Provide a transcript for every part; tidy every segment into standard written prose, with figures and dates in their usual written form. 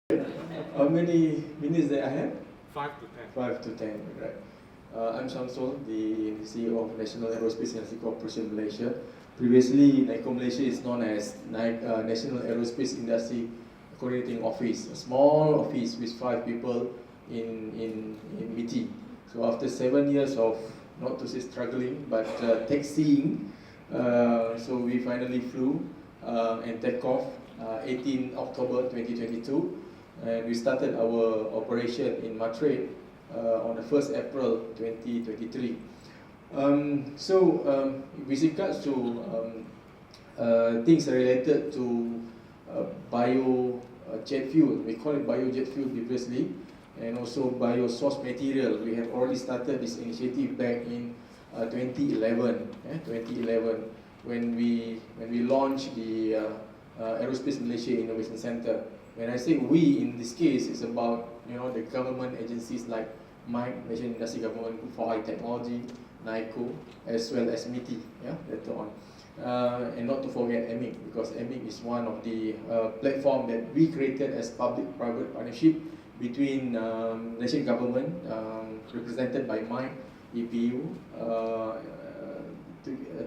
How many minutes that I have? 5 to 10. 5 to 10, right. I'm Shamsul, the CEO of National Aerospace Industry Corporation Malaysia. Previously, NICO Malaysia is known as National Aerospace Industry Coordinating Office, a small office with 5 people in BT. So after 7 years of, not to say struggling, but taxiing, so we finally flew and take off 18 October 2022. And we started our operation in Madrid on the 1st April 2023. With regards to things related to biojet fuel, we call it biojet fuel previously, and also biosource material. We have already started this initiative back in 2011. 2011, when we launched the Aerospace Malaysia Innovation Center. When I say we, in this case, it's about the government agencies like MIC, Malaysian Industry Government for High Technology, NICO, as well as MITI, later on. And not to forget MBIC, because MBIC is one of the platform that we created as public-private partnership between Malaysian government, represented by MIC, EPU,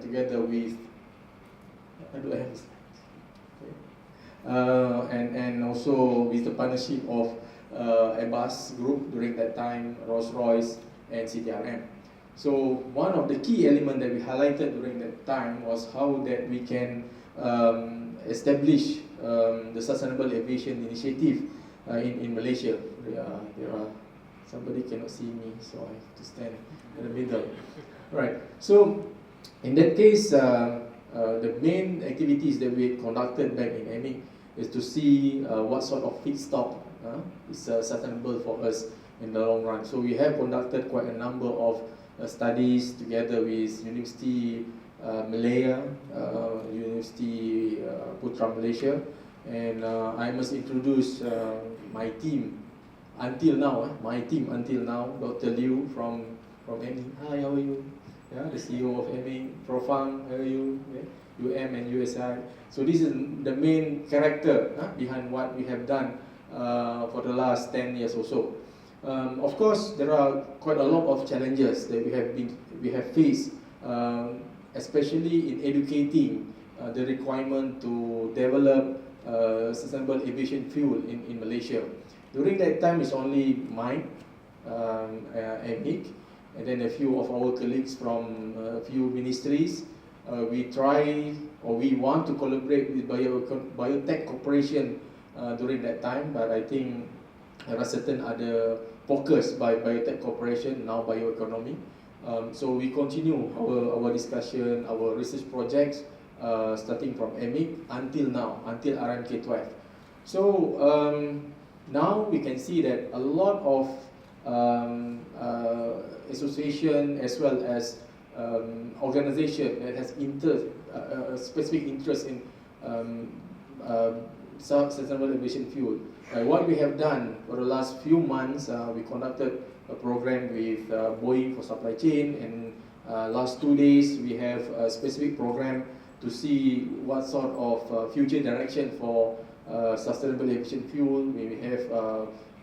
together with, and also with the partnership of Airbus Group during that time, Rolls-Royce and CTRM. So one of the key elements that we highlighted during that time was how that we can establish the Sustainable Aviation Initiative in Malaysia. Somebody cannot see me, so I have to stand in the middle. Right. So in that case, the main activities that we conducted back in MBIC is to see what sort of feedstock is sustainable for us in the long run. So we have conducted quite a number of studies together with University Malaya, University Putra Malaysia, and I must introduce my team until now. My team until now, Dr. Liu from MBIC. Hi, how are you? The CEO of MBIC. Profang, how are you? UM and USI. So this is the main character behind what we have done for the last 10 years or so. Of course, there are quite a lot of challenges that we have faced, especially in educating the requirement to develop sustainable aviation fuel in Malaysia. During that time, it's only mine, MBIC, and then a few of our colleagues from a few ministries. We try, or we want to collaborate with Biotech Corporation during that time, but I think there are certain other focus by Biotech Corporation, now Bioeconomy. So we continue our discussion, our research projects, starting from MBIC until now, until RMK12. So now we can see that a lot of association as well as organization that has specific interest in sustainable aviation fuel. What we have done for the last few months, we conducted a program with BOEING for supply chain, and last 2 days we have a specific program to see what sort of future direction for sustainable aviation fuel. We have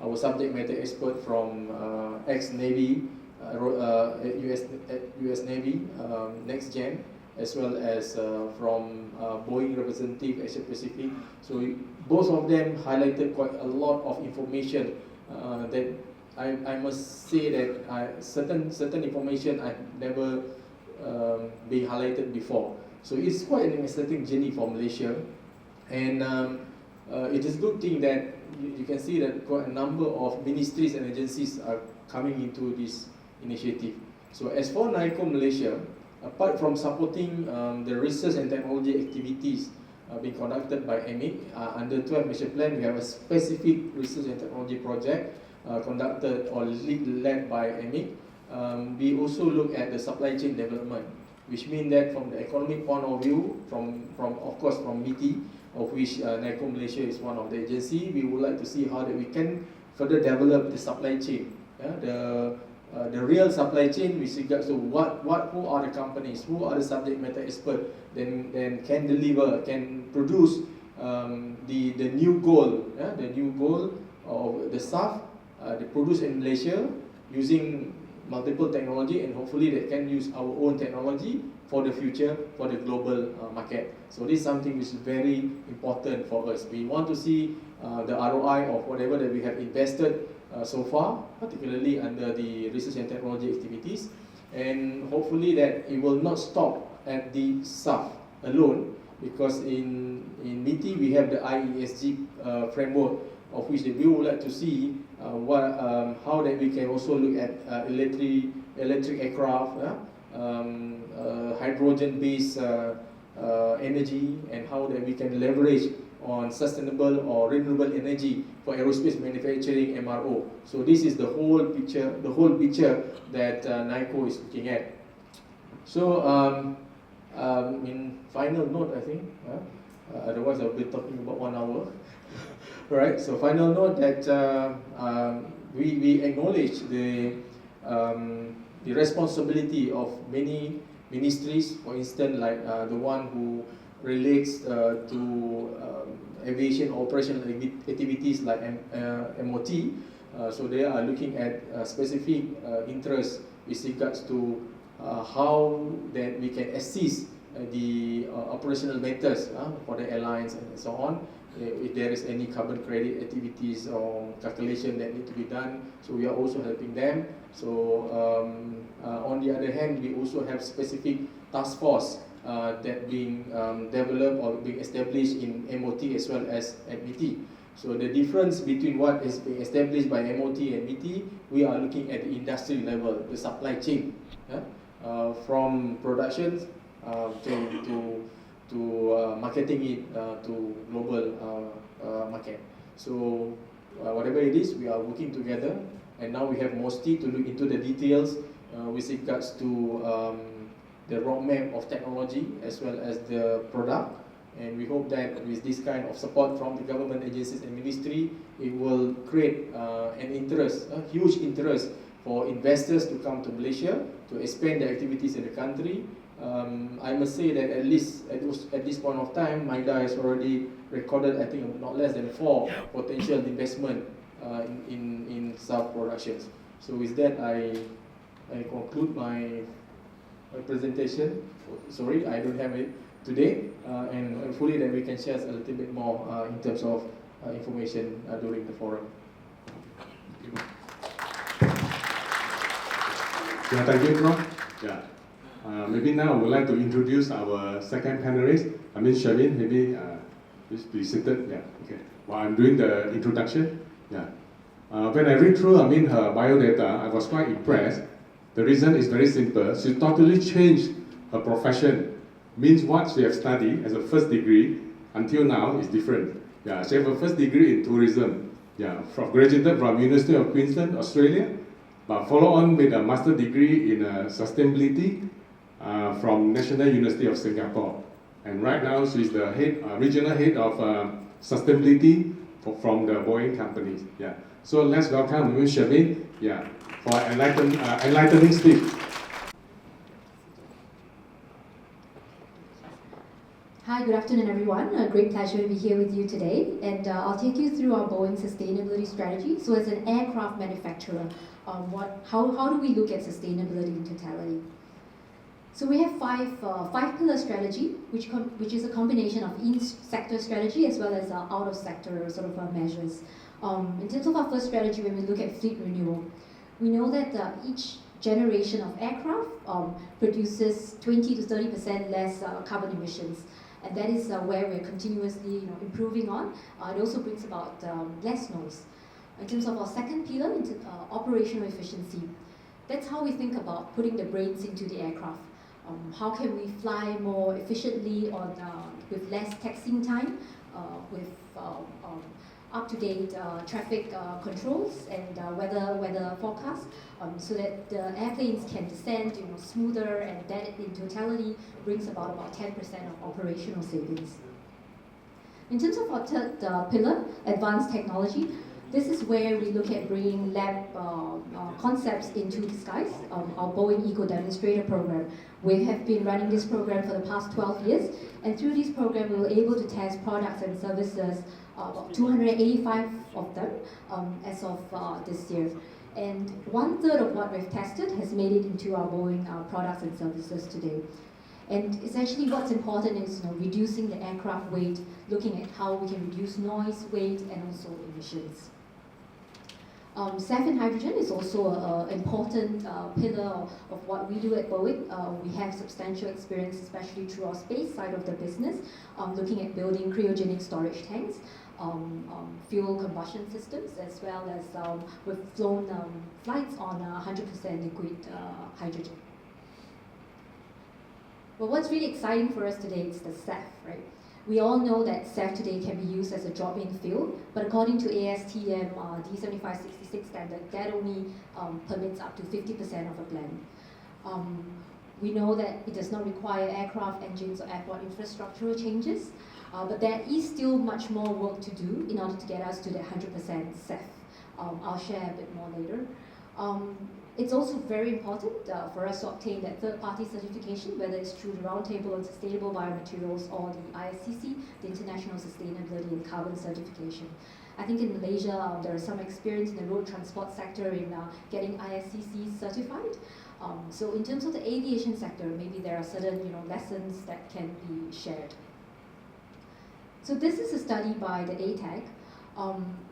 our subject matter expert from ex-Navy, US Navy, Next Gen, as well as from BOEING representative Asia Pacific. So both of them highlighted quite a lot of information that I must say that certain information I've never been highlighted before. So it's quite an exciting journey for Malaysia, and it is a good thing that you can see that quite a number of ministries and agencies are coming into this initiative. So as for NICO Malaysia, apart from supporting the research and technology activities being conducted by MBIC, under 12 Malaysia Plan, we have a specific research and technology project conducted or led by MBIC. We also look at the supply chain development, which means that from the economic point of view, from of course from MITI, of which NICO Malaysia is one of the agency, we would like to see how that we can further develop the supply chain, the real supply chain with regards to who are the companies, who are the subject matter experts, then can deliver, can produce the new goal, of the SAF they produce in Malaysia using multiple technology, and hopefully they can use our own technology for the future, for the global market. So this is something which is very important for us. We want to see the ROI of whatever that we have invested so far, particularly under the research and technology activities, and hopefully that it will not stop at the SAF alone, because in MITI we have the IESG framework, of which we would like to see how that we can also look at electric aircraft, hydrogen-based energy, and how that we can leverage on sustainable or renewable energy for aerospace manufacturing MRO. So this is the whole picture that NICO is looking at. So in final note, I think, otherwise I'll be talking about 1 hour. Right. So final note that we acknowledge the responsibility of many ministries, for instance, like the one who relates to aviation operational activities like MOT. So they are looking at specific interests with regards to how that we can assist the operational matters for the airlines and so on. If there is any carbon credit activities or calculation that need to be done, so we are also helping them. So on the other hand, we also have specific task force that being developed or being established in MOT as well as at MITI. So the difference between what is being established by MOT and MITI, we are looking at the industry level, the supply chain, from production to marketing it to global market. So whatever it is, we are working together, and now we have MOSTI to look into the details with regards to the roadmap of technology as well as the product. And we hope that with this kind of support from the government agencies and ministry, it will create an interest, a huge interest for investors to come to Malaysia to expand their activities in the country. I must say that at least at this point of time, MIDA has already recorded, I think, not less than 4 potential investment in SAF productions. So with that, I conclude my presentation. Sorry, I don't have it today, and hopefully that we can share a little bit more in terms of information during the forum. Yeah, thank you, Prof. Yeah. Maybe now I would like to introduce our second panelist. Sharmaine, maybe please be seated. Yeah, okay. While I'm doing the introduction, yeah. When I read through, her biodata, I was quite impressed. The reason is very simple. She totally changed her profession. Means what she has studied as a first degree until now is different. Yeah, she has a first degree in tourism. Yeah, graduated from University of Queensland, Australia, but follow on with a master degree in sustainability from National University of Singapore. And right now she's the regional head of sustainability from the BOEING companies. Yeah. So let's welcome Ms. Sharmaine, yeah, for enlightening speech. Hi, good afternoon everyone. A great pleasure to be here with you today, and I'll take you through our Boeing sustainability strategy. So as an aircraft manufacturer, how do we look at sustainability in totality? So we have five pillar strategy, which is a combination of in-sector strategy as well as out-of-sector sort of measures. In terms of our first strategy, when we look at fleet renewal, we know that each generation of aircraft produces 20 to 30% less carbon emissions, and that is where we're continuously improving on. It also brings about less noise. In terms of our second pillar, into operational efficiency, that's how we think about putting the brains into the aircraft. How can we fly more efficiently with less taxiing time, with up-to-date traffic controls and weather forecasts, so that the airplanes can descend smoother, and that in totality brings about 10% of operational savings. In terms of our third pillar, advanced technology, This is where we look at bringing lab concepts into disguise, our Boeing Eco Demonstrator program. We have been running this program for the past 12 years, and through this program we were able to test products and services, about 285 of them as of this year. And 1/3 of what we've tested has made it into our Boeing products and services today. And essentially what's important is reducing the aircraft weight, looking at how we can reduce noise, weight, and also emissions. SAF and hydrogen is also an important pillar of what we do at Boeing. We have substantial experience, especially through our space side of the business, looking at building cryogenic storage tanks, fuel combustion systems, as well as we've flown flights on 100% liquid hydrogen. But what's really exciting for us today is the SAF, right? We all know that SAF today can be used as a drop-in fuel, but according to ASTM D7566 standard, that only permits up to 50% of a blend. We know that it does not require aircraft engines or airport infrastructural changes, but there is still much more work to do in order to get us to the 100% SAF. I'll share a bit more later. It's also very important for us to obtain that third-party certification, whether it's through the Roundtable on Sustainable Biomaterials or the ISCC, the International Sustainability and Carbon Certification. I think in Malaysia there is some experience in the road transport sector in getting ISCC certified. So in terms of the aviation sector, maybe there are certain lessons that can be shared. So this is a study by the ATAG.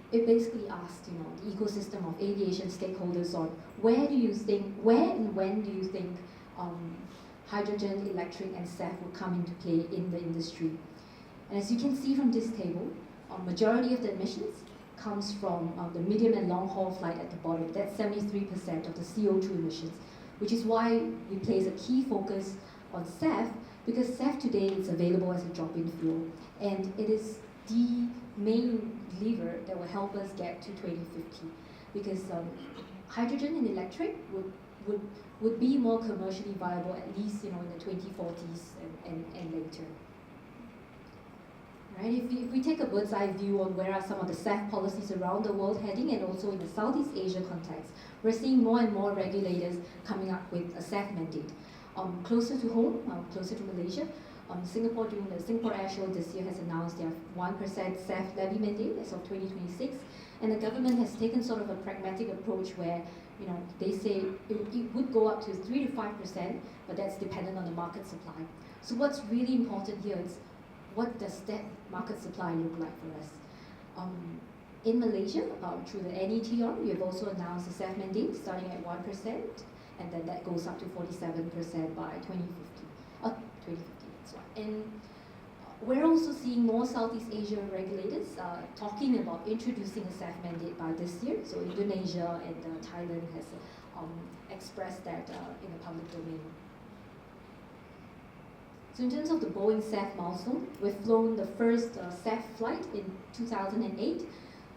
It basically asked, the ecosystem of aviation stakeholders on where and when do you think hydrogen, electric, and SAF would come into play in the industry. And as you can see from this table, majority of the emissions comes from the medium and long haul flight at the bottom. That's 73% of the CO2 emissions, which is why we place a key focus on SAF, because SAF today is available as a drop-in fuel, and it is the main lever that will help us get to 2050, because hydrogen and electric would be more commercially viable at least in the 2040s and later. Right? If we take a bird's eye view on where are some of the SAF policies around the world heading, and also in the Southeast Asia context, we're seeing more and more regulators coming up with a SAF mandate. Closer to home, closer to Malaysia, Singapore, during the Singapore Air Show this year, has announced their 1% SAF levy mandate as of 2026, and the government has taken sort of a pragmatic approach where they say it would go up to 3 to 5%, but that's dependent on the market supply. So what's really important here is, what does that market supply look like for us? In Malaysia, through the NETR, we have also announced a SAF mandate starting at 1%, and then that goes up to 47% by 2050. And we're also seeing more Southeast Asia regulators talking about introducing a SAF mandate by this year. So Indonesia and Thailand has expressed that in the public domain. So in terms of the Boeing SAF milestone, we've flown the first SAF flight in 2008.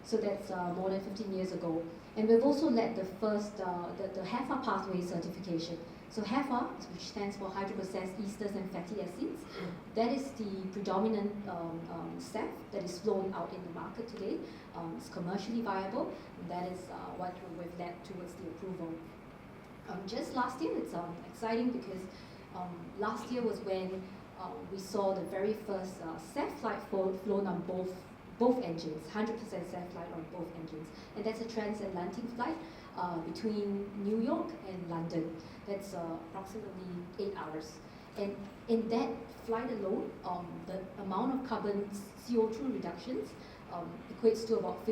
So that's more than 15 years ago. And we've also led the first, the HEFA pathway certification. So HEFA, which stands for hydroprocessed esters and fatty acids, that is the predominant SAF that is flown out in the market today. It's commercially viable, and that is what we've led towards the approval. Just last year, it's exciting because last year was when we saw the very first SAF flight flown on both engines, 100% SAF flight on both engines. And that's a transatlantic flight between New York and London. That's approximately 8 hours. And in that flight alone, the amount of carbon CO2 reductions equates to about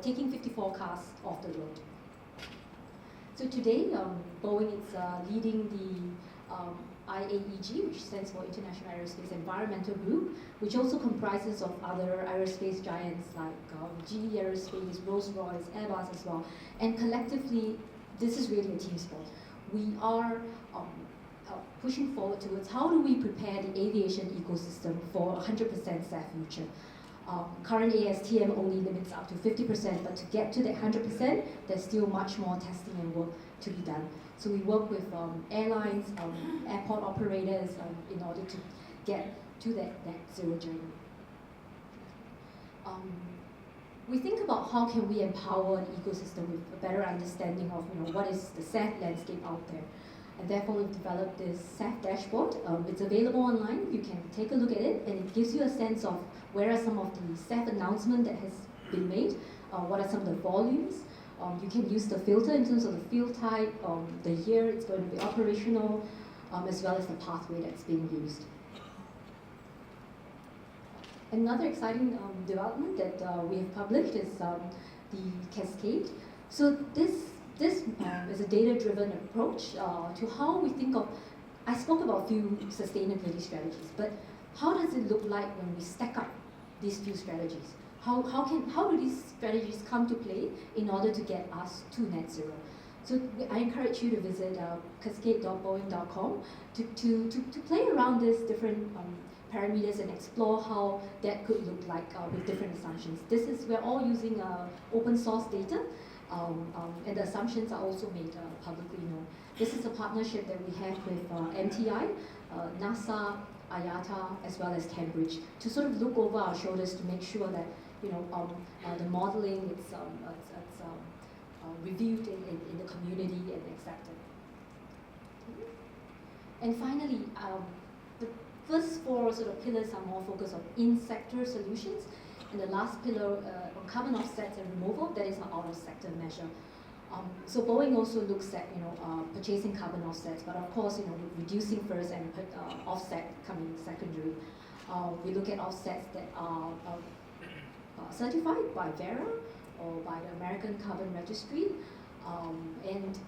taking 54 cars off the road. So today, Boeing is leading the IAEG, which stands for International Aerospace Environmental Group, which also comprises of other aerospace giants like GE Aerospace, Rolls-Royce, Airbus as well. And collectively, this is really a team sport. We are pushing forward towards how do we prepare the aviation ecosystem for 100% SAF future. Current ASTM only limits up to 50%, but to get to that 100%, there's still much more testing and work to be done. So we work with airlines, airport operators in order to get to that net zero journey. we think about how can we empower an ecosystem with a better understanding of what is the SAF landscape out there. And therefore, we've developed this SAF dashboard. It's available online. You can take a look at it, and it gives you a sense of where are some of the SAF announcements that has been made, what are some of the volumes. You can use the filter in terms of the field type, the year it's going to be operational, as well as the pathway that's being used. Another exciting development that we have published is the Cascade. So this is a data-driven approach to how we think of, I spoke about a few sustainability strategies, but how does it look like when we stack up these few strategies? How do these strategies come to play in order to get us to net zero? So I encourage you to visit cascade.boeing.com to play around these different parameters and explore how that could look like with different assumptions. We're all using open source data, and the assumptions are also made publicly known. This is a partnership that we have with MTI, NASA, IATA, as well as Cambridge, to sort of look over our shoulders to make sure that the modeling it's reviewed in the community and accepted. And finally, the first four sort of pillars are more focused on in-sector solutions, and the last pillar on carbon offsets and removal, that is an out-of-sector measure. So Boeing also looks at purchasing carbon offsets, but of course reducing first and offset coming secondary. We look at offsets that are certified by Vera or by the American Carbon Registry, and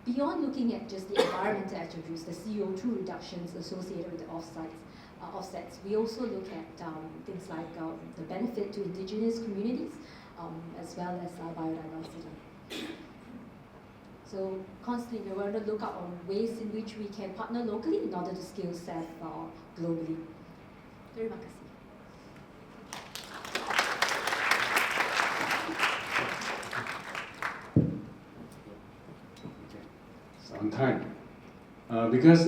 beyond looking at just the environmental attributes, the CO2 reductions associated with the offsets, we also look at things like the benefit to indigenous communities, as well as biodiversity. So constantly we want to look out on ways in which we can partner locally in order to scale SAF globally. Terima kasih. On time. Because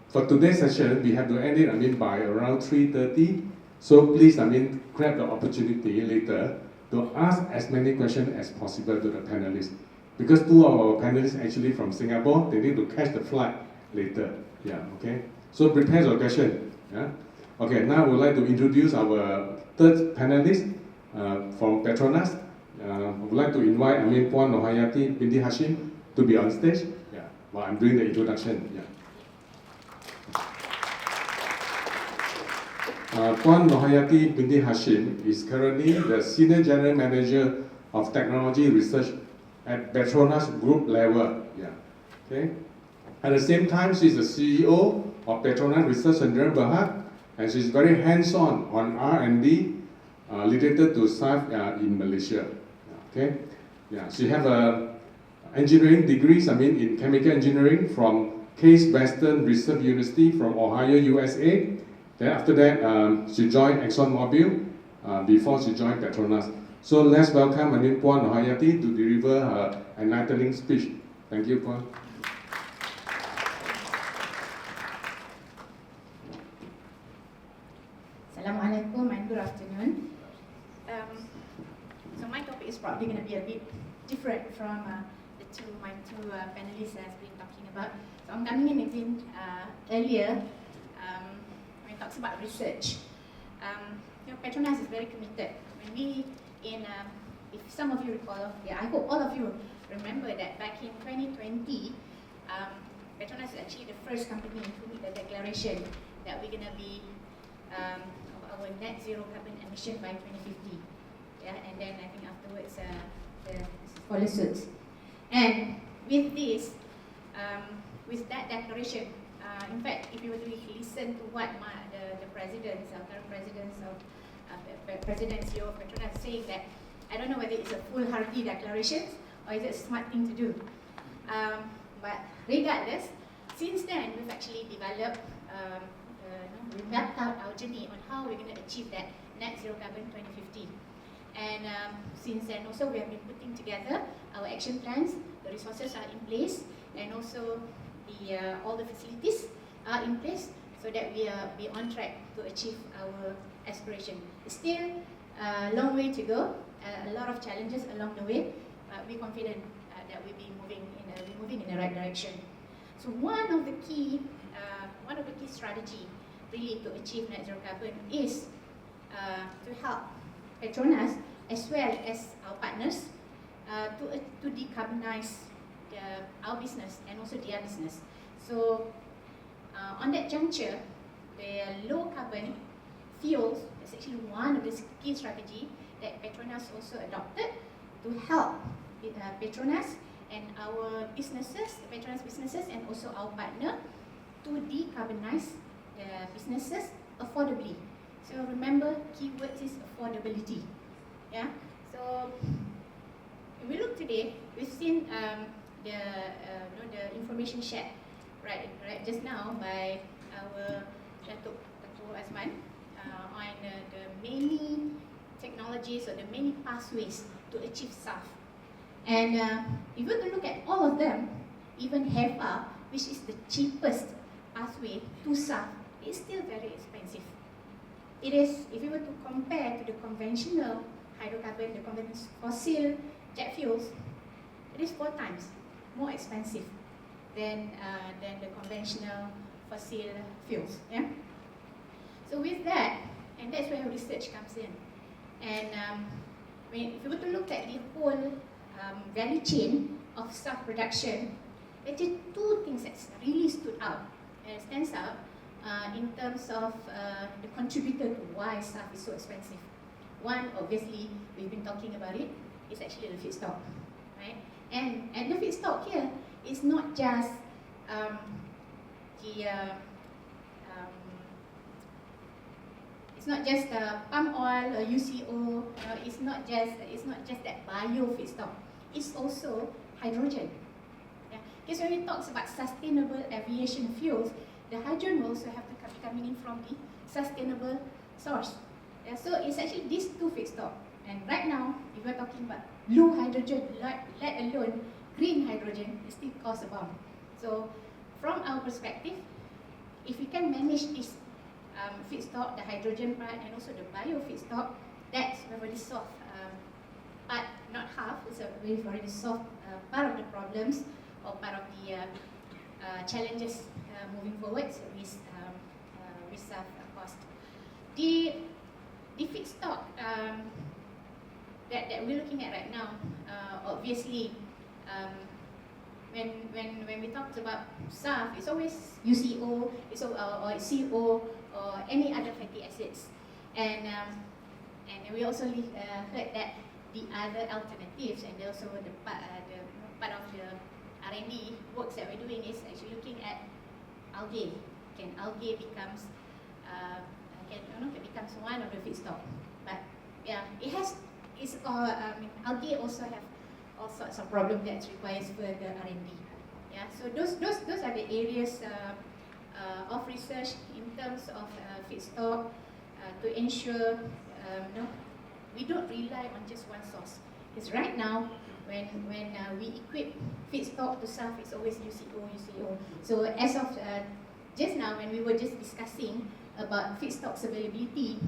for today's session, we have to end it, by around 3:30. So please, grab the opportunity later to ask as many questions as possible to the panelists. Because two of our panelists actually from Singapore, they need to catch the flight later. Yeah, okay? So prepare your question. Yeah? Okay, now I would like to introduce our third panelist from Petronas. I would like to invite Puan Nohayati binti Hashim to be on stage, while I'm doing the introduction. Puan Nohayati binti Hashim is currently the Senior General Manager of Technology Research at Petronas Group level. Okay. At the same time, she's the CEO of Petronas Research Center Berhad, and she's very hands-on on R&D related to SAF in Malaysia. Okay. She have engineering degrees, in chemical engineering from Case Western Reserve University from Ohio, USA. Then after that, she joined ExxonMobil before she joined Petronas. So let's welcome Puan Nohayati to deliver her enlightening speech. Thank you, Puan. Assalamualaikum and good afternoon. So my topic is probably going to be a bit different from my two panelists has been talking about. So I'm coming in again earlier when it talks about research. Petronas is very committed. When we if some of you recall, I hope all of you remember that back in 2020, Petronas is actually the first company who made the declaration that we're going to be our net zero carbon emission by 2050. And then I think afterwards follow suit. And with this, with that declaration, in fact, if you were to listen to what the presidents, current presidents of President CEO of Petronas saying, that I don't know whether it's a foolhardy declaration or is it a smart thing to do. But regardless, since then we've actually developed, we mapped out our journey on how we're going to achieve that net zero carbon 2050. And since then also we have been putting together our action plans, the resources are in place, and also all the facilities are in place so that we are on track to achieve our aspiration. Still, A long way to go, a lot of challenges along the way, but we're confident that we'll be moving in the right direction. So one of the key strategy really to achieve net zero carbon is to help Petronas as well as our partners to decarbonize our business and also their business. So on that juncture, the low carbon fuels is actually one of the key strategy that Petronas also adopted to help Petronas and our businesses, the Petronas businesses and also our partner to decarbonize the businesses affordably. So remember, keyword is affordability. Yeah. So if we look today, we've seen the information shared right just now by our Dato Azman on the many technologies or the many pathways to achieve SAF. And if you were to look at all of them, even HEPA, which is the cheapest pathway to SAF, it's still very expensive. It is, if you were to compare to the conventional hydrocarbon, the conventional fossil jet fuels, it is 4 times more expensive than the conventional fossil fuels. Yeah. So with that, and that's where research comes in. And if you were to look at the whole value chain of SAF production, there are 2 things that really stands out in terms of the contributor to why SAF is so expensive. One, obviously, we've been talking about it, is actually the feedstock, right? And the feedstock here is not just it's not just palm oil or UCO. It's not just that bio feedstock. It's also hydrogen. Yeah. Because when we talk about sustainable aviation fuels, the hydrogen will also have to be coming in from the sustainable source. Yeah, so it's actually these 2 feedstock. And right now, if we're talking about blue hydrogen, let alone green hydrogen, it still costs a bomb. So from our perspective, if we can manage this feedstock, the hydrogen part, and also the bio feedstock, that's already solved part, not half, we've already solved part of the problems or part of the challenges moving forward with SAF cost. The feedstock that we're looking at right now, obviously, when we talk about SAF, it's always UCO, or it's CO, or any other fatty acids, and we also heard that the other alternatives, and also the part of the R&D works that we're doing is actually looking at algae. Can algae becomes one of the feedstock? But yeah, algae also have all sorts of problems that requires further R&D. Yeah, so those are the areas of research in terms of feedstock to ensure we don't rely on just one source. Because right now, when we equip feedstock to SAF, it's always UCO. So as of just now, when we were just discussing about feedstocks availability,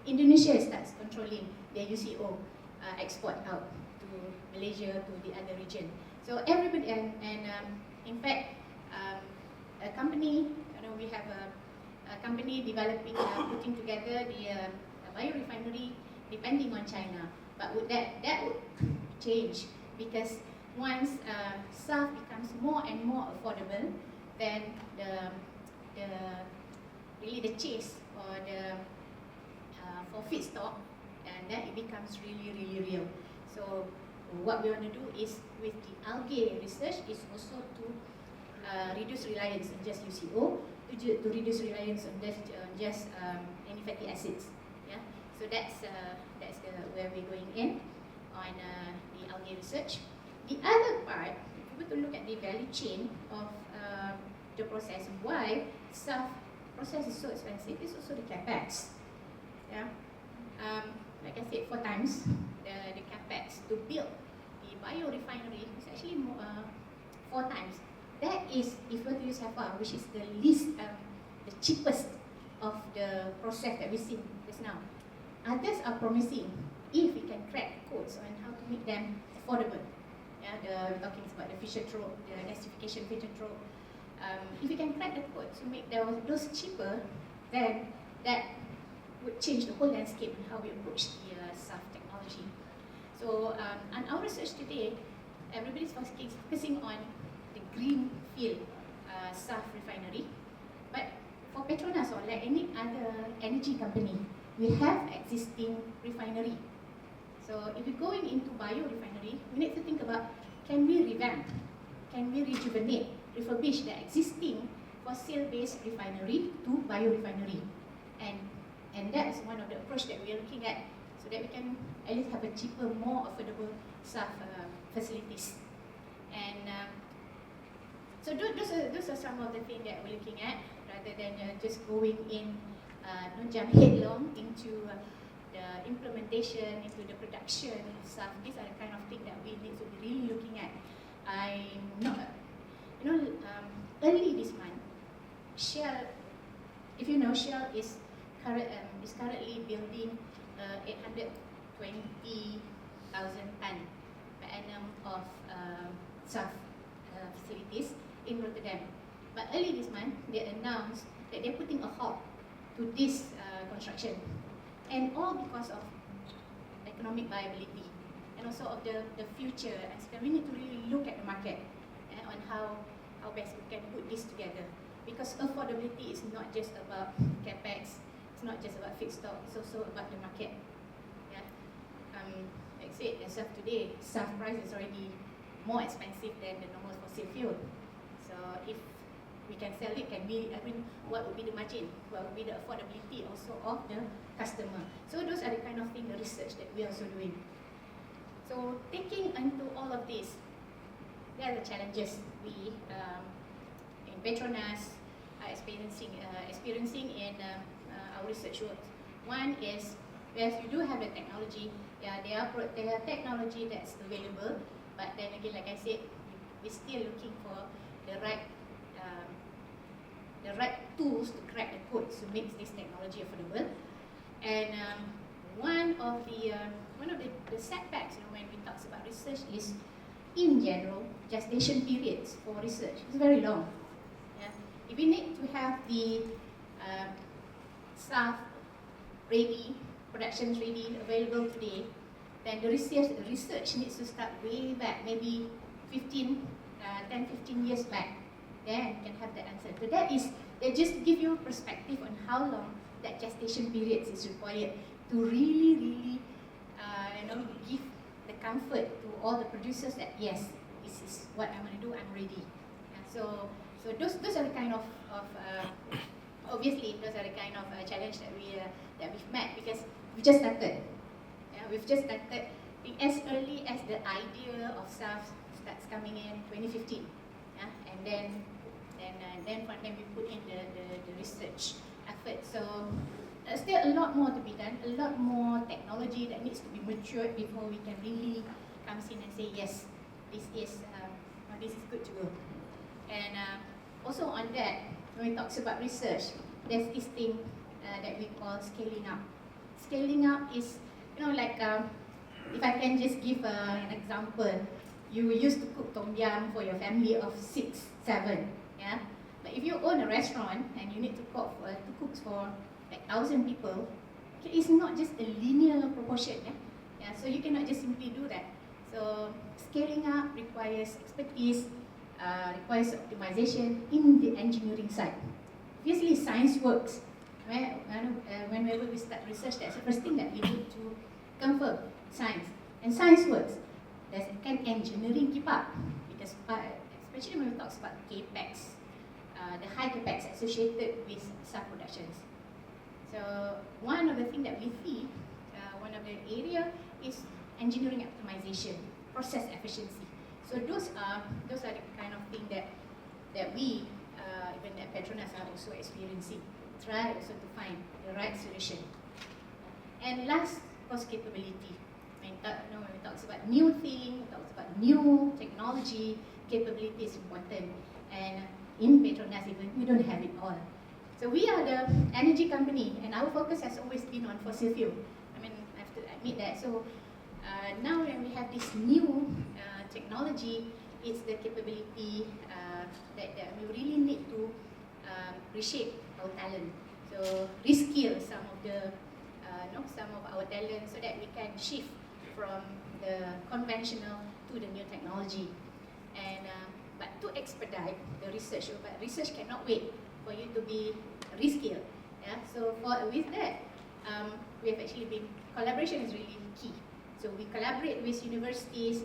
Indonesia starts controlling their UCO export out to Malaysia, to the other region. So everybody, and in fact, a company, we have a company developing, putting together the biorefinery depending on China. But that would change, because once SAF becomes more and more affordable, then really the chase or for feedstock, and then it becomes really real. So what we want to do is, with the algae research, is also to reduce reliance on just UCO, to reduce reliance on just any fatty acids. Yeah, so that's where we're going in on the algae research. The other part, if we were to look at the value chain of the process, why SAF process is so expensive, is also the capex. Yeah, like I said, 4 times the capex to build the biorefinery is actually 4 times. That is, if we were to use HEPA, which is the least, the cheapest of the process that we've seen just now. Others are promising if we can crack codes on how to make them affordable. Yeah, we're talking about the Fisher Trope, the gasification Fisher Trope. If we can crack the code to make those cheaper, then that would change the whole landscape in how we approach the SAF technology. So, on our research today, everybody's focusing on the greenfield SAF refinery. But for Petronas or like any other energy company, we have existing refinery. So if we're going into biorefinery, we need to think about, can we revamp, can we rejuvenate, refurbish the existing fossil-based refinery to biorefinery? And that is one of the approach that we are looking at, so that we can at least have a cheaper, more affordable SAF facilities. And so those are some of the things that we're looking at, rather than just going in, jump headlong into the implementation, into the production of SAF. These are the kind of things that we need to be really looking at. Early this month, Shell, if you know, Shell is currently building 820,000 ton per annum of SAF facilities in Rotterdam. But early this month, they announced that they're putting a halt to this construction, and all because of economic viability and also of the future. And so we need to really look at the market on how best we can put this together, because affordability is not just about capex, it's not just about feedstock, it's also about the market. Yeah, like I said, as of today, SAF price is already more expensive than the normal fossil fuel. So if we can sell it, what would be the margin? What would be the affordability also of the customer? So those are the kind of thing, the research that we are also doing. So taking into all of this, there are the challenges we in Petronas are experiencing in our research work. One is, yes, you do have the technology. Yeah, there are technology that's available, but then again, like I said, we're still looking for the right tools to crack the code to make this technology affordable. And one of the setbacks, when we talk about research, is in general gestation periods for research. It's very long. Yeah? If we need to have the SAF ready, productions ready, available today, then the research needs to start way back, maybe 10, 15 years back. Then you can have the answer. So that just give you perspective on how long that gestation period is required to really give the comfort to all the producers that yes, this is what I'm going to do, I'm ready. So those are the kind of obviously those are the kind of challenge that we've met, because we just started. Yeah, we've just started as early as the idea of SAF starts coming in 2015. Yeah, and then from then we put in the research effort. So there's still a lot more to be done, a lot more technology that needs to be matured before we can really come in and say yes, this is good to go. And also on that, when we talk about research, there's this thing that we call scaling up. Scaling up is, if I can just give an example, you used to cook tom yum for your family of 6, 7, yeah. But if you own a restaurant and you need to cook for like 1,000 people, okay, it's not just a linear proportion, yeah. Yeah, so you cannot just simply do that. So scaling up requires expertise, requires optimization in the engineering side. Obviously, science works. Whenever we start research, that's the first thing that we need to confirm, science. And science works. Can engineering keep up? Because especially when we talk about capex, the high capex associated with SAF productions. So one of the things that we see, one of the area is engineering optimization, process efficiency. So those are the kind of thing that we, even at Petronas, are also experiencing. Try also to find the right solution. And last, cost capability. When we talk about new thing, talk about new technology, capability is important. And in Petronas, even we don't have it all. So we are the energy company, and our focus has always been on fossil fuel. meet that. So now when we have this new technology, it's the capability that we really need to reshape our talent. So reskill some of our talent so that we can shift from the conventional to the new technology. And but to expedite the research, but research cannot wait for you to be reskilled. Yeah. So with that, we have actually been collaboration is really key. So we collaborate with universities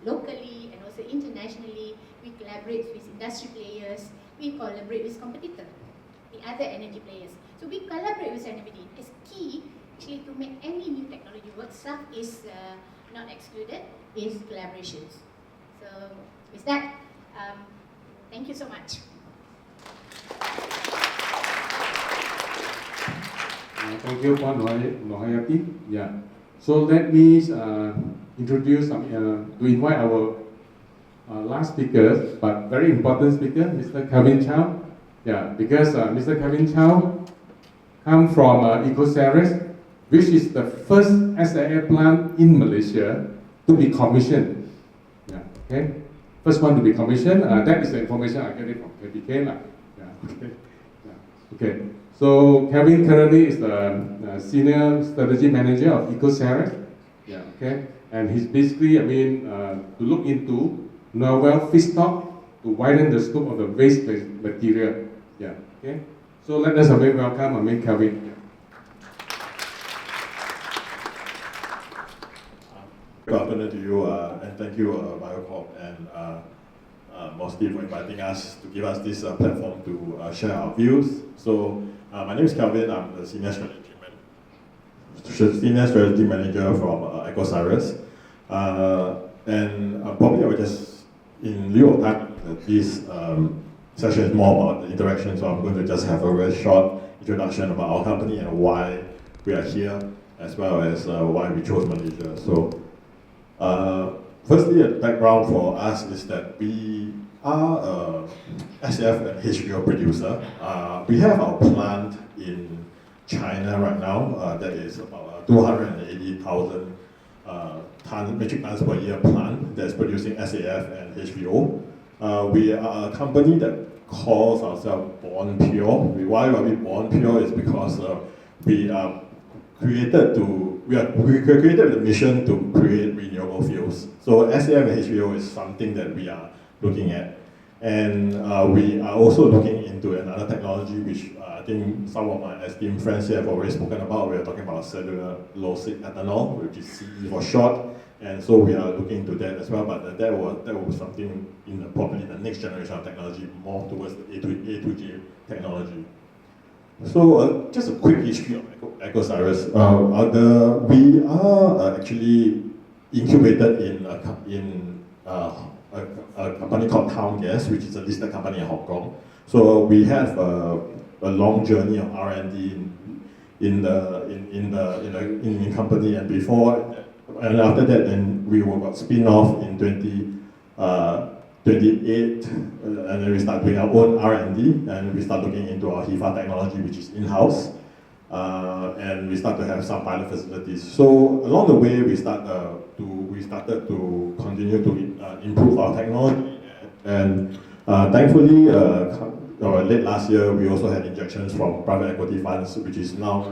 locally and also internationally. We collaborate with industry players. We collaborate with competitors, the other energy players. So we collaborate with everybody. It's key actually to make any new technology work. SAF is not excluded, is collaborations. So with that, thank you so much. Thank you, Puan Nohayati. Yeah. So let me introduce, to invite our last speaker, but very important speaker, Mr. Kelvin Chow. Yeah, because Mr. Kelvin Chow comes from EcoCeres, which is the first SAF plant in Malaysia to be commissioned. Yeah, okay. First one to be commissioned. That is the information I get it from KPK. Yeah, okay. Yeah, okay. So Kelvin currently is the senior strategy manager of EcoCeres. Yeah, okay. And he's basically, to look into novel feedstock to widen the scope of the waste material. Yeah, okay. So let us welcome Kelvin. Good afternoon to you, and thank you, BioCorp and MOSTI for inviting us to give us this platform to share our views. So, my name is Kelvin. I'm the senior strategy manager from EcoCeres, and probably I will just, in lieu of time, this session is more about the interaction. So I'm going to just have a very short introduction about our company and why we are here, as well as why we chose Malaysia. So. Firstly, a background for us is that we are a SAF and HVO producer. We have our plant in China right now that is about 280,000 metric tons per year plant that's producing SAF and HVO. We are a company that calls ourselves Born Pure. Why are we Born Pure is because we are created with the mission to create renewable fuels. So SAF and HVO is something that we are looking at. And we are also looking into another technology which I think some of my esteemed friends here have already spoken about. We are talking about cellulosic ethanol, which is CE for short. And so we are looking into that as well, but that was something in probably the next generation of technology, more towards the A2G technology. So just a quick history of EcoCeres. We are actually incubated in a company called Town Gas, which is a listed company in Hong Kong. So we have a long journey of R&D in the company, and before and after that, then we got spin off in 2008, and then we start doing our own R&D, and we start looking into our HEFA technology, which is in-house, and we start to have some pilot facilities. So along the way, we started to continue to improve our technology, and thankfully, late last year, we also had injections from private equity funds, which is now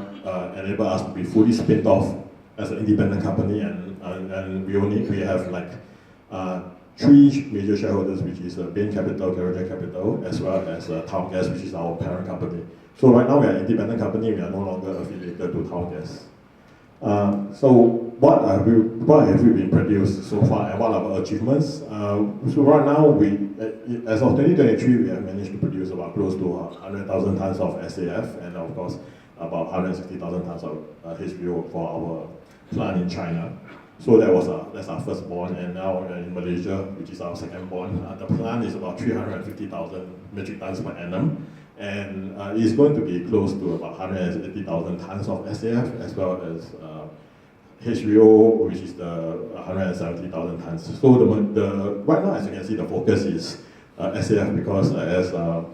enable us to be fully spin off as an independent company, and we have like 3 major shareholders, which is Bain Capital, Kelvin Capital, as well as Town Gas, which is our parent company. So right now we are an independent company, we are no longer affiliated to Town Gas. So what have we been produced so far, and what are our achievements? So right now, as of 2023, we have managed to produce about close to 100,000 tons of SAF, and of course, about 160,000 tons of HVO for our plant in China. So that's our first born, and now in Malaysia, which is our second born. The plant is about 350,000 metric tons per annum, and it's going to be close to about 180,000 tons of SAF, as well as HVO, which is the 170,000 tons. So right now, as you can see, the focus is SAF because as our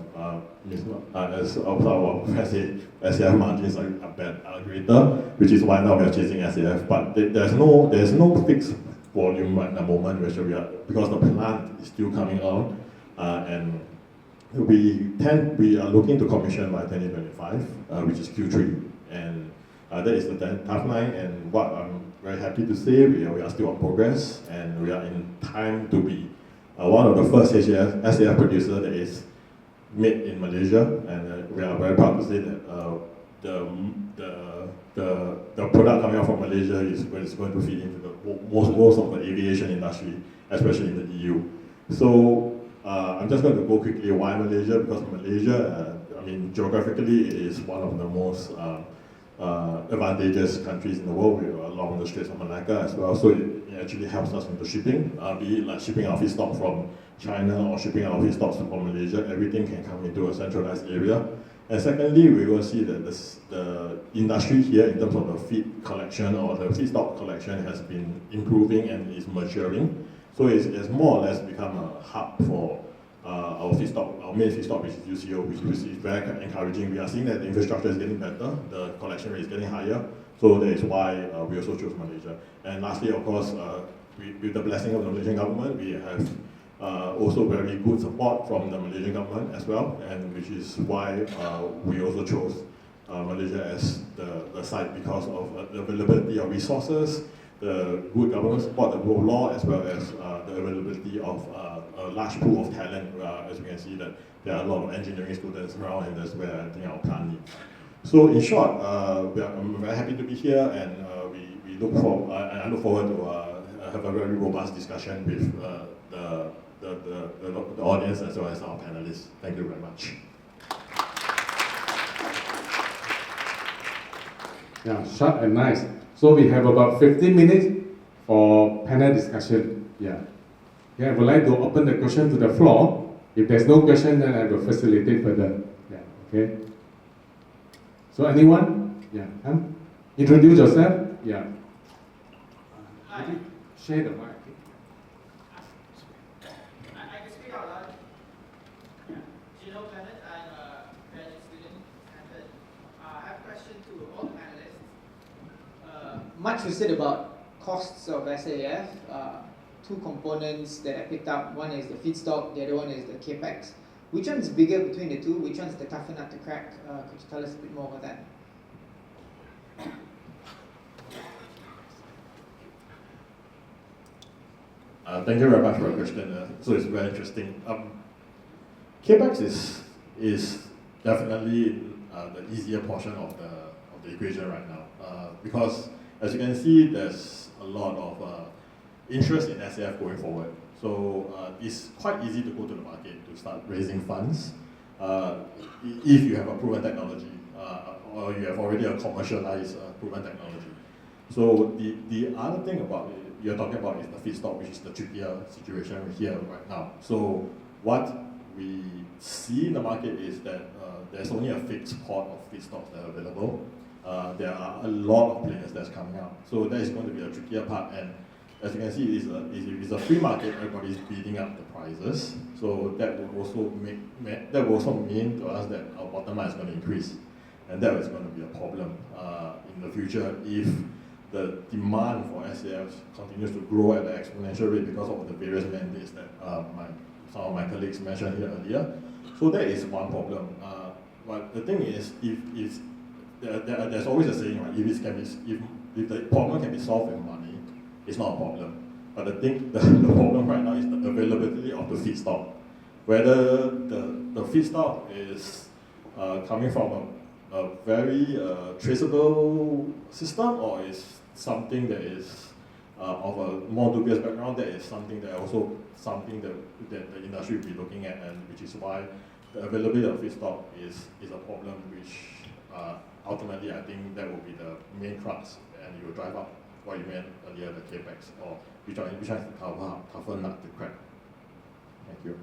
SAF margins are greater, which is why now we are chasing SAF. But there's no fixed volume right at the moment, because the plant is still coming on, and we are looking to commission by 2025, which is Q3, and that is the timeline. And what I'm very happy to say, we are still on progress, and we are in time to be one of the first SAF producers that is made in Malaysia, and we are very proud to say that the product coming out from Malaysia is going to feed into most of the aviation industry, especially in the EU. So I'm just going to go quickly why Malaysia, because Malaysia, geographically it is one of the most advantageous countries in the world. We are along the Straits of Malacca as well, so it actually helps us with the shipping, be it like shipping our feedstock from China or shipping our feedstocks from Malaysia. Everything can come into a centralized area. And secondly, we will see that the industry here in terms of the feed collection or the feedstock collection has been improving and is maturing. So it's more or less become a hub for our feedstock, our main feedstock, which is UCO, which is very encouraging. We are seeing that the infrastructure is getting better, the collection rate is getting higher, so that is why we also chose Malaysia. And lastly, of course, with the blessing of the Malaysian government, we have also very good support from the Malaysian government as well, and which is why we also chose Malaysia as the site, because of the availability of resources, the good government support, the rule of law, as well as the availability of a large pool of talent. As you can see, that there are a lot of engineering students around, and that's where I think our plant needs. So in short, I'm very happy to be here, and I look forward to have a very robust discussion with the audience as well as our panelists. Thank you very much. Yeah, short and nice. So we have about 15 minutes for panel discussion. Yeah. I would like to open the question to the floor. If there's no question, then I will facilitate further. Yeah. Okay. So anyone? Yeah. Introduce yourself. Yeah. Hi. Share the mic. I can speak out loud. Yeah. Gino Planet, I'm a graduate student at I have a question to all the panelists. Much was said about costs of SAF. Two components that I picked up. One is the feedstock, the other one is the capex. Which one is bigger between the two? Which one is the tougher nut to crack? Could you tell us a bit more about that? Thank you very much for your question. So it's very interesting. Capex is definitely the easier portion of the equation right now, because as you can see, there's a lot of interest in SAF going forward. So it's quite easy to go to the market to start raising funds if you have a proven technology or you have already a commercialized proven technology. So the other thing about it, you're talking about is the feedstock, which is the trickier situation here right now. So what we see in the market is that there's only a fixed pot of feedstocks that are available. There are a lot of players that's coming out. So that is going to be a trickier part, and as you can see, it's a free market. Everybody's bidding up the prices. So that will also mean to us that our bottom line is going to increase, and that is going to be a problem in the future if the demand for SAFs continues to grow at an exponential rate because of the various mandates that some of my colleagues mentioned here earlier. So that is one problem. But the thing is, there's always a saying, right? If the problem can be solved with money, it's not a problem. But the problem right now is the availability of the feedstock. Whether the feedstock is coming from a very traceable system, or is something that is of a more dubious background, that is something that the industry will be looking at, and which is why the availability of feedstock is a problem, which ultimately I think that will be the main crux, and it will drive up what you meant earlier, the capex, or which one is the tougher nut to crack. Thank you.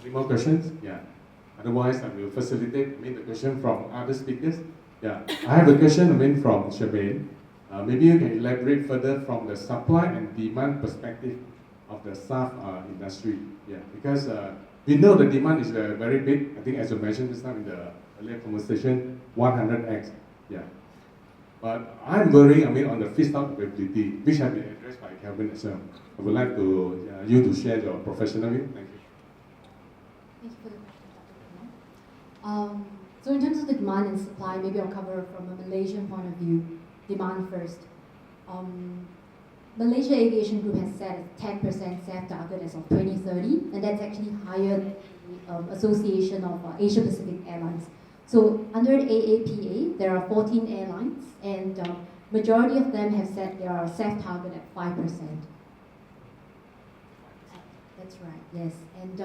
Any more questions? Yeah. Otherwise, I will facilitate the question from other speakers. Yeah. I have a question from Sharmaine. Maybe you can elaborate further from the supply and demand perspective of the SAF industry. Yeah, because we know the demand is very big. I think as you mentioned just now in the earlier conversation, 100x. Yeah. But I'm worrying, on the feedstock availability, which has been addressed by Kelvin as well. I would like to you to share your professional view. Thank you. Thank you for the question, Dr. So in terms of the demand and supply, maybe I'll cover from a Malaysian point of view. Demand first. Malaysia Aviation Group has set a 10% SAF target as of 2030, and that's actually higher than the Association of Asia Pacific Airlines. So under the AAPA, there are 14 airlines, and majority of them have set their SAF target at 5%. That's right, yes. And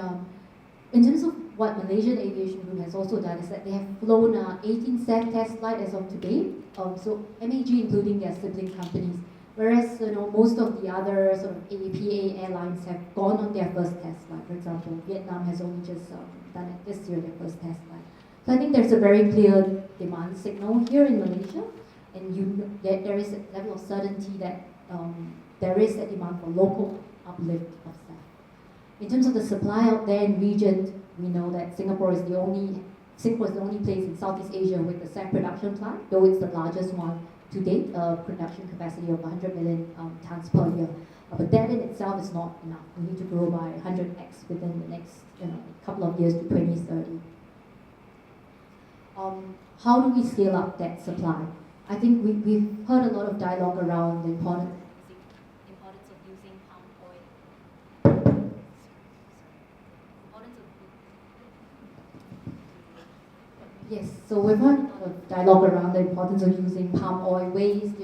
in terms of what Malaysian Aviation Group has also done is that they have flown 18 SAF test flights as of today. So MAG including their sibling companies. Whereas most of the other sort of AAPA airlines have gone on their first test flight. For example, Vietnam has only just done it this year, their first test flight. So I think there's a very clear demand signal here in Malaysia, and there is a level of certainty that there is a demand for local uplift of SAF. In terms of the supply out there in region, we know that Singapore is the only place in Southeast Asia with a SAF production plant, though it's the largest one to date, production capacity of 100 million tons per year. But that in itself is not enough. We need to grow by 100x within the next couple of years to 2030. How do we scale up that supply? I think we've heard a lot of dialogue around the importance of using palm oil. Yes, so we've heard a lot of dialogue around the importance of using palm oil waste,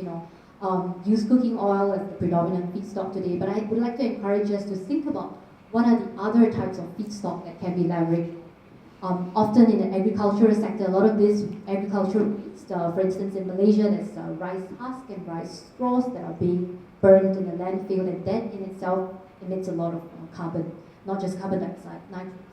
use cooking oil as the predominant feedstock today, but I would like to encourage us to think about what are the other types of feedstock that can be leveraged. Often in the agricultural sector, a lot of this agricultural waste, for instance in Malaysia, there's rice husk and rice straws that are being burned in the landfill, and that in itself emits a lot of carbon, not just carbon dioxide, nitrogen.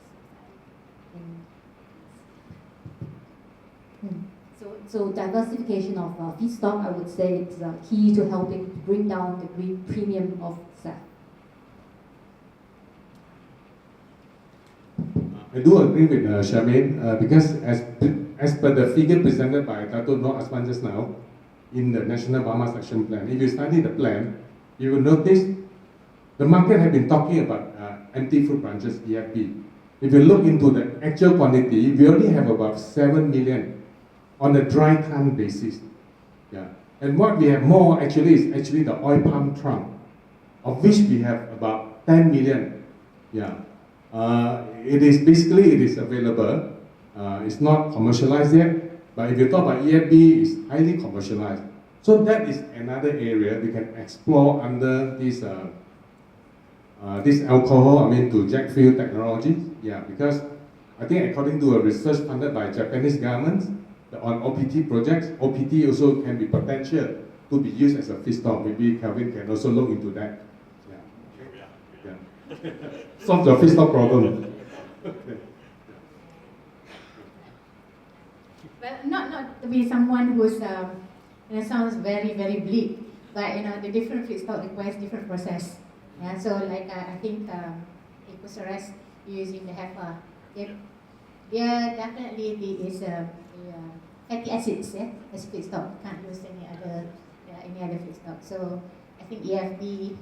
So diversification of feedstock, I would say, is key to helping bring down the green premium of SAF. I do agree with Sharmaine because as per the figure presented by Dato Azman just now in the National Biomass Action Plan, if you study the plan, you will notice the market has been talking about empty fruit branches, EFB. If you look into the actual quantity, we only have about 7 million on a dry ton basis. Yeah. And what we have more actually is the oil palm trunk, of which we have about 10 million. Yeah. It is available. It's not commercialized yet, but if you talk about EFB, it's highly commercialized. So that is another area we can explore under this alcohol, to jet fuel technology. Yeah, because I think according to a research funded by Japanese government on OPT projects, OPT also can be potential to be used as a feedstock. Maybe Kelvin can also look into that. Yeah. Solve the feedstock problem. Well, not to be someone who's sounds very very bleak, but the different feedstock requires different process. Yeah, so like I think EcoCeres using the HEFA, there definitely is fatty acids as feedstock. You can't use any other feedstock. So I think EFB,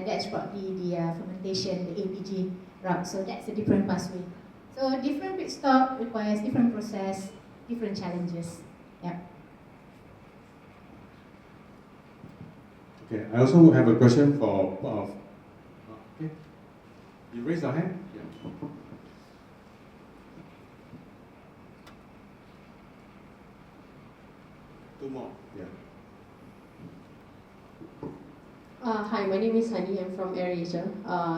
that's probably the fermentation, the ABG route. So that's a different pathway. So different feedstock requires different process, different challenges. Yeah. Okay, I also have a question for okay. You raise your hand? Yeah. Two more. Yeah. Hi, my name is Hani. I'm from AirAsia.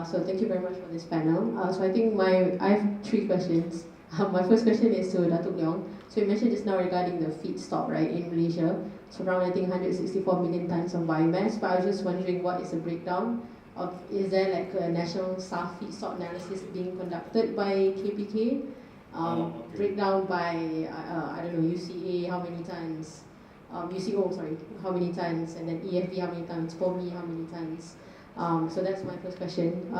So thank you very much for this panel. So I think I have three questions. My first question is to Datuk Leong. So you mentioned just now regarding the feedstock, right, in Malaysia. So around I think 164 million tons of biomass. But I was just wondering what is the breakdown of, is there like a national SAF feedstock analysis being conducted by KPK? Okay. Breakdown by, I don't know, UCA, how many tons? UCO, sorry, how many tons, and then EFB how many tons, FOMI how many tons. So that's my first question.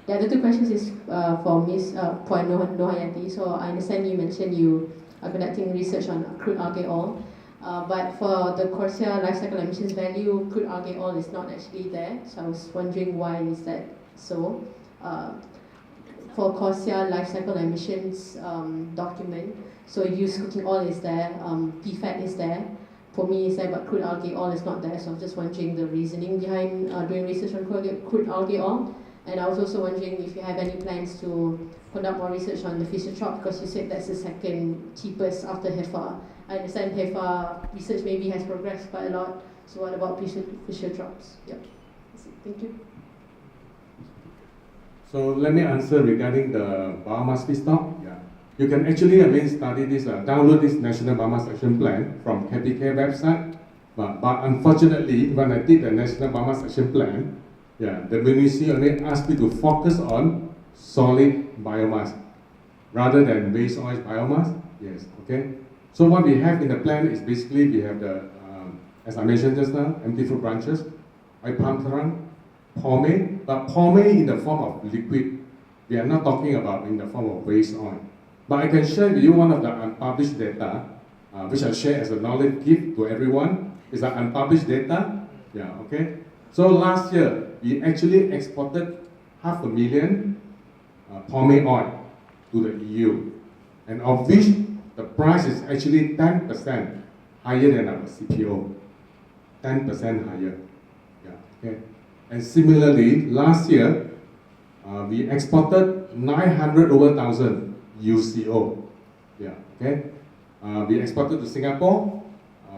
The other two questions is for Ms. Puan Nohayati. So I understand you mentioned you are conducting research on crude algae oil, but for the CORSIA life cycle emissions value, crude algae oil is not actually there. So I was wondering why is that so? For CORSIA life cycle emissions document, so used cooking oil is there, PFAT is there. For me, it's there, but crude algae oil is not there. So I'm just wondering the reasoning behind doing research on crude algae oil. And I was also wondering if you have any plans to conduct more research on the Fischer-Tropsch, because you said that's the second cheapest after HEFA. I understand HEFA research maybe has progressed quite a lot. So what about Fischer-Tropsch? Yeah, that's it. Thank you. So let me answer regarding the biomass feedstock. Yeah. You can actually, study this, download this National Biomass Action Plan from KPK website. But unfortunately, when I did the National Biomass Action Plan, the ministry only asked me to focus on solid biomass rather than waste oil biomass. Yes, okay. So what we have in the plan is basically we have the, as I mentioned just now, empty fruit branches, oil palm trunk, pomade, but pomade in the form of liquid. We are not talking about in the form of waste oil. But I can share with you one of the unpublished data, which I share as a knowledge gift to everyone. It's the unpublished data. Yeah, okay. So last year, we actually exported 500,000 pomade oil to the EU, and of which the price is actually 10% higher than our CPO. 10% higher. Yeah, okay. And similarly, last year, we exported 900,000 UCO. Yeah, okay. We exported to Singapore.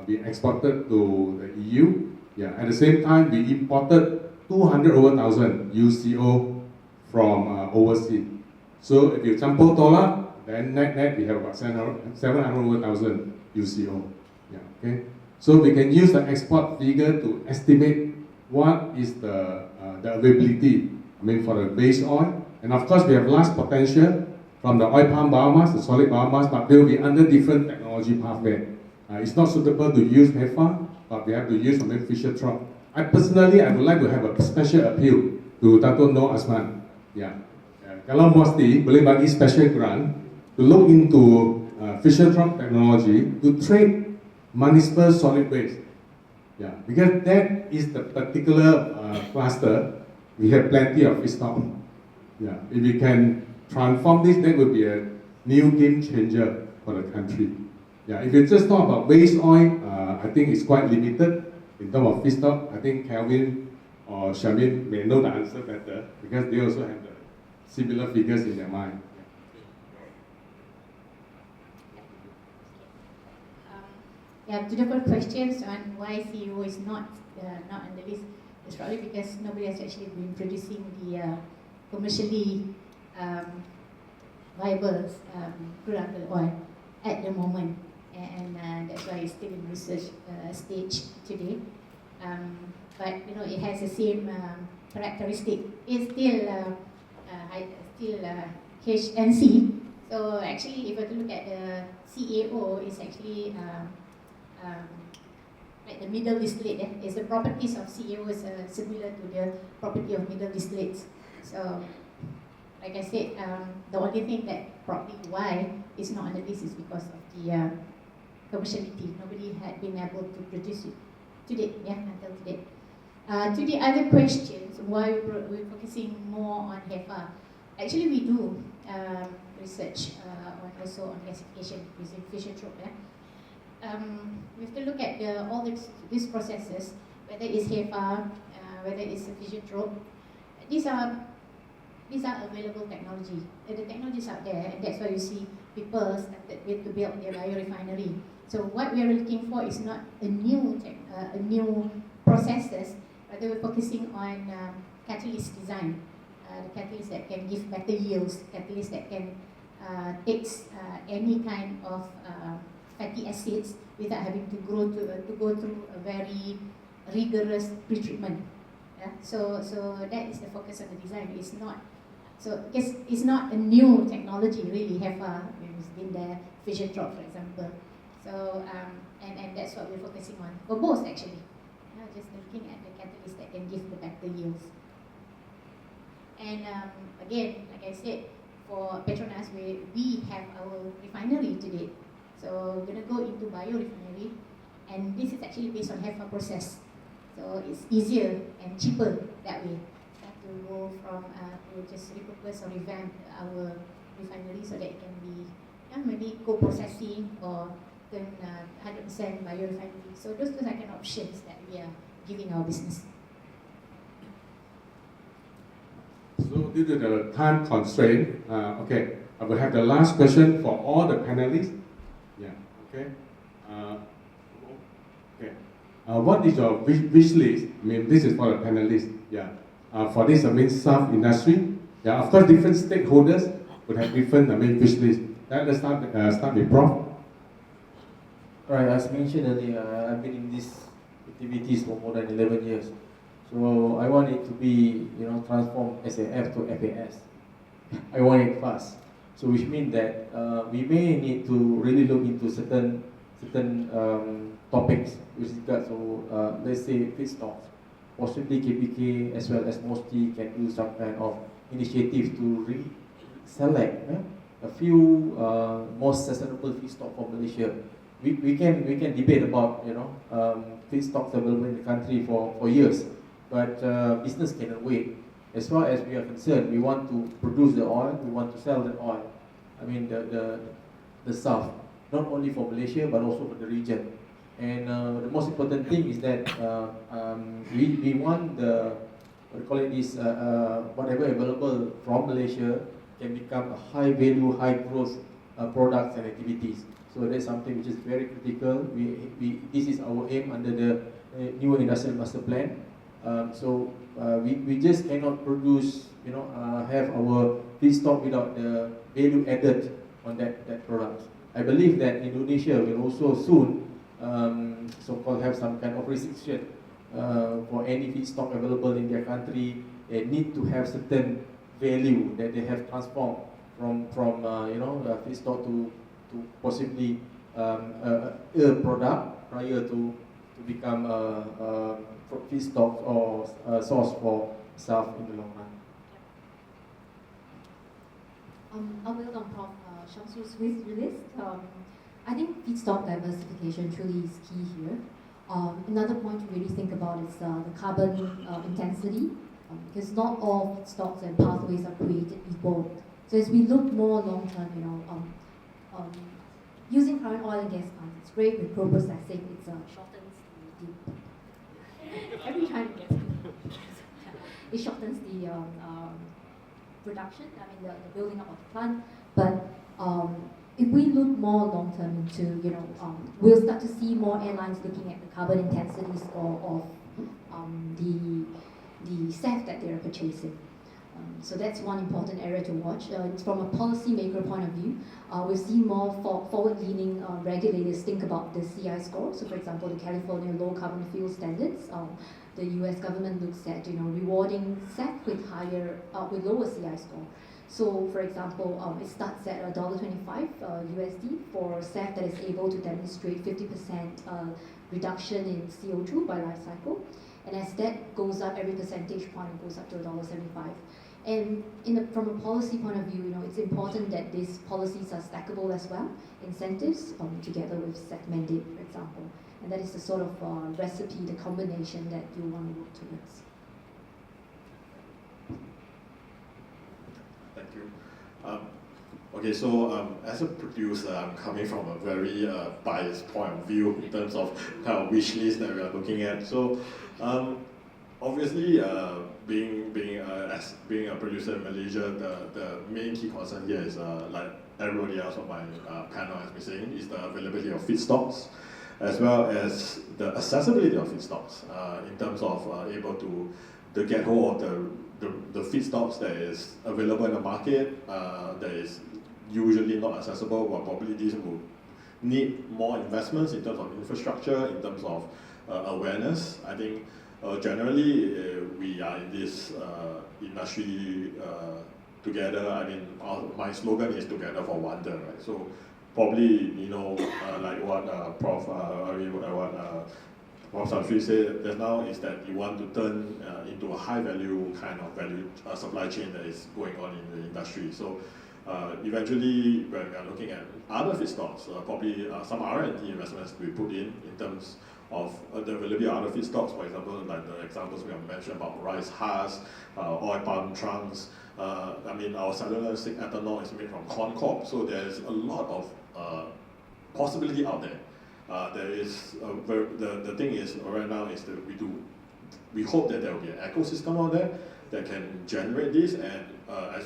We exported to the EU. Yeah. At the same time, we imported 200,000 UCO from overseas. So if you campur tolak, then net we have about 700,000 UCO. Yeah. Okay. So we can use the export figure to estimate what is the availability. For the base oil, and of course we have last potential from the oil palm biomass, the solid biomass, but they will be under different technology pathway. It's not suitable to use HEFA, but we have to use Fischer-Tropsch. I would like to have a special appeal to Dato Azman. Yeah. Kalau MOSTI boleh bagi special grant to look into Fischer-Tropsch technology to trade municipal solid waste. Yeah, because that is the particular cluster. We have plenty of feedstock. Yeah, if we can transform this, that will be a new game changer for the country. Yeah, if you just talk about waste oil, I think it's quite limited in terms of feedstock. I think Kelvin or Sharmaine may know the answer better because they also have the similar figures in their mind. To the first questions on why CEO is not on the list, it's probably because nobody has actually been producing the commercially viable crude oil at the moment, and that's why it's still in research stage today. But it has the same characteristic. It's still HNC. So actually, if you look at the CAO, it's actually like the middle distillate. Is the properties of CAO is similar to the property of middle distillates. So, like I said, the only thing that probably why it's not on the list is because of the commerciality. Nobody had been able to produce it to date, until today. To the other questions, why we're focusing more on HEFA. Actually, we do research also on gasification using Fischer-Tropsch. We have to look at all these processes, whether it's HEFA, whether it's Fischer-Tropsch. These are available technology. The technology is out there, and that's why you see people started to build their biorefinery. So what we are looking for is not a new processes, but we're focusing on catalyst design. The catalyst that can give better yields, catalyst that can take any kind of fatty acids without having to go through a very rigorous pretreatment. So that is the focus of the design. It's not a new technology really. HEFA has been there, Fischer-Tropsch for example. So, and that's what we're focusing on, for both actually. Just looking at the catalyst that can give the better yields. And again, like I said, for Petronas, we have our refinery today. So we're going to go into biorefinery, and this is actually based on HEFA process. So it's easier and cheaper that way. To go from to just repurpose or revamp our refinery so that it can be maybe co-processing or turn 100% biorefinery. So those are kind of options that we are giving our business. So due to the time constraint, okay, I will have the last question for all the panelists. Yeah, okay. What is your wish list? I mean, this is for the panelists. Yeah. For this, SAF industry. Yeah, of course, different stakeholders would have different, wish list. Let's start with Prof. Right, as mentioned earlier, I've been in these activities for more than 11 years. So I want it to be, transformed SAF to FAS. I want it fast. So which means that we may need to really look into certain topics with regard to, let's say, feedstocks. Possibly KPK as well as MOSTI can do some kind of initiative to really select a few most sustainable feedstock for Malaysia. We can debate about feedstocks available in the country for years, but business cannot wait. As far as we are concerned, we want to produce the oil, we want to sell the oil. I mean the SAF, not only for Malaysia but also for the region. And the most important thing is that we want whatever available from Malaysia can become a high value, high growth products and activities. So that's something which is very critical. This is our aim under the new industrial master plan. We just cannot produce, have our feedstock without the value added on that product. I believe that Indonesia will also soon so-called have some kind of restriction for any feedstock available in their country. They need to have certain value that they have transformed from feedstock to possibly a product prior to become a feedstock or a source for SAF in the long run. I'll build on Prof. Shamsu's list. I think feedstock diversification truly is key here. Another point to really think about is the carbon intensity, because not all feedstocks and pathways are created equal. So as we look more long term, using current oil and gas plants, it's great with pro-processing. It shortens every time it shortens the production. I mean the building up of the plant, but if we look more long term into, we'll start to see more airlines looking at the carbon intensity score of the SAF that they're purchasing. So that's one important area to watch. It's from a policymaker point of view. We've seen more forward-leaning regulators think about the CI score. So, for example, the California Low Carbon Fuel Standards. The U.S. government looks at rewarding SAF with lower CI score. So, for example, it starts at $1.25 USD for SAF that is able to demonstrate 50% reduction in CO2 by life cycle. And as that goes up, every percentage point goes up to $1.75. And from a policy point of view, it's important that these policies are stackable as well, incentives together with set mandate, for example. And that is the sort of recipe, the combination that you want to work towards. Thank you. Okay, so as a producer, I'm coming from a very biased point of view in terms of kind of wish list that we are looking at. So obviously, being a producer in Malaysia, the main key concern here is like everybody else on my panel has been saying, is the availability of feedstocks, as well as the accessibility of feedstocks in terms of able to get hold of the feedstocks that is available in the market, that is usually not accessible, but probably these will need more investments in terms of infrastructure, in terms of awareness. I think generally we are in this industry together. I mean, my slogan is together for wonder, right? So probably, like what Prof. Prof. Samsri said just now, is that you want to turn into a high value kind of value supply chain that is going on in the industry. So eventually, when we are looking at other feedstocks, probably some R&D investments to be put in terms of the availability of other feedstocks. For example, like the examples we have mentioned about rice husks, oil palm trunks. Our cellulosic ethanol is made from corn cob, so there's a lot of possibility out there. There is the thing is right now is that we hope that there will be an ecosystem out there that can generate this, and as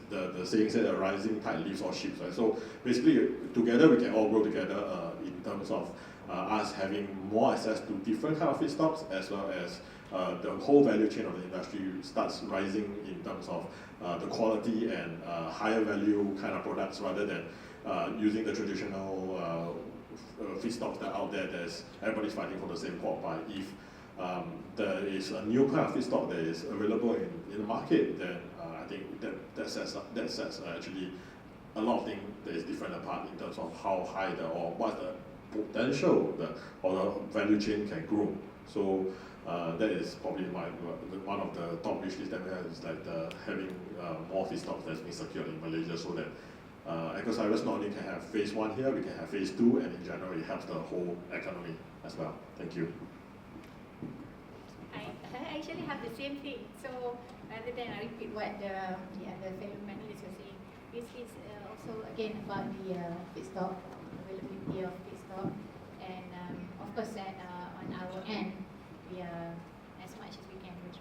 the saying said, a rising tide lifts all ships. Right? So basically, together we can all grow together in terms of us having more access to different kind of feedstocks, as well as the whole value chain of the industry starts rising in terms of the quality and higher value kind of products, rather than using the traditional feedstocks that are out there. Everybody's fighting for the same pot pie. If there is a new kind of feedstock that is available in the market, then I think that sets actually a lot of things that is different apart in terms of how high or what the potential or the value chain can grow. So that is probably one of the top wish lists that we have, is like having more feedstocks that's being secured in Malaysia, so that EcoCeres not only can have phase 1 here, we can have phase 2, and in general it helps the whole economy as well. Thank you. I actually have the same thing. So rather than I repeat what the other fellow panelists were saying, this is also again about the feedstock, availability of feedstock, and of course that on our end, we are, as much as we can, we are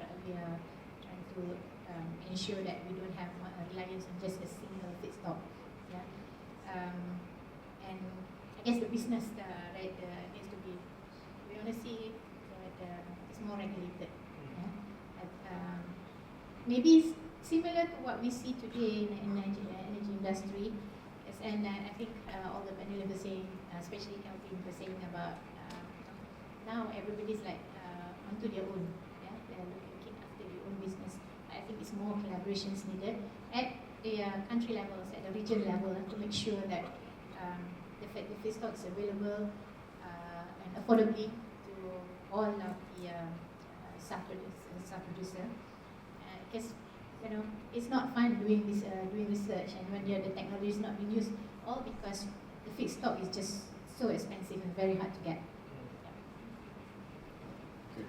trying to ensure that we don't have reliance on just a single feedstock. Yeah, and I guess the business needs to be, we want to see that it's more regulated. Maybe similar to what we see today in the energy industry, and I think all the panelists were saying, especially Kelvin was saying about now everybody's like onto their own. Yeah, they're looking after their own business. I think it's more collaborations needed at the country levels, at the region level, to make sure that the feedstock is available and affordably to all of the sub-producer. Because it's not fun doing this doing research, and when the technology is not being used, all because the feedstock is just so expensive and very hard to get. Okay.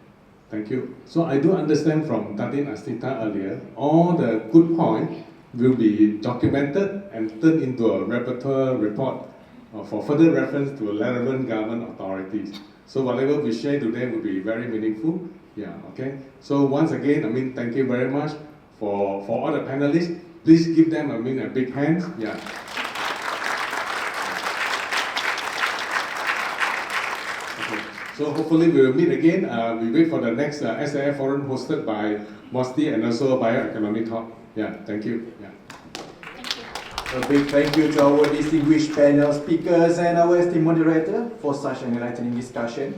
Thank you. So I do understand from Datin Astita earlier, all the good points will be documented and turned into a repertoire report for further reference to relevant government authorities. So whatever we share today will be very meaningful. Yeah, okay. So once again, thank you very much for all the panelists. Please give them, a big hand. Yeah. Okay. So hopefully we will meet again. We wait for the next SAF forum hosted by MOSTI and also Bioeconomy talk. Yeah, thank you. Yeah. A big thank you to our distinguished panel speakers and our esteemed moderator for such an enlightening discussion.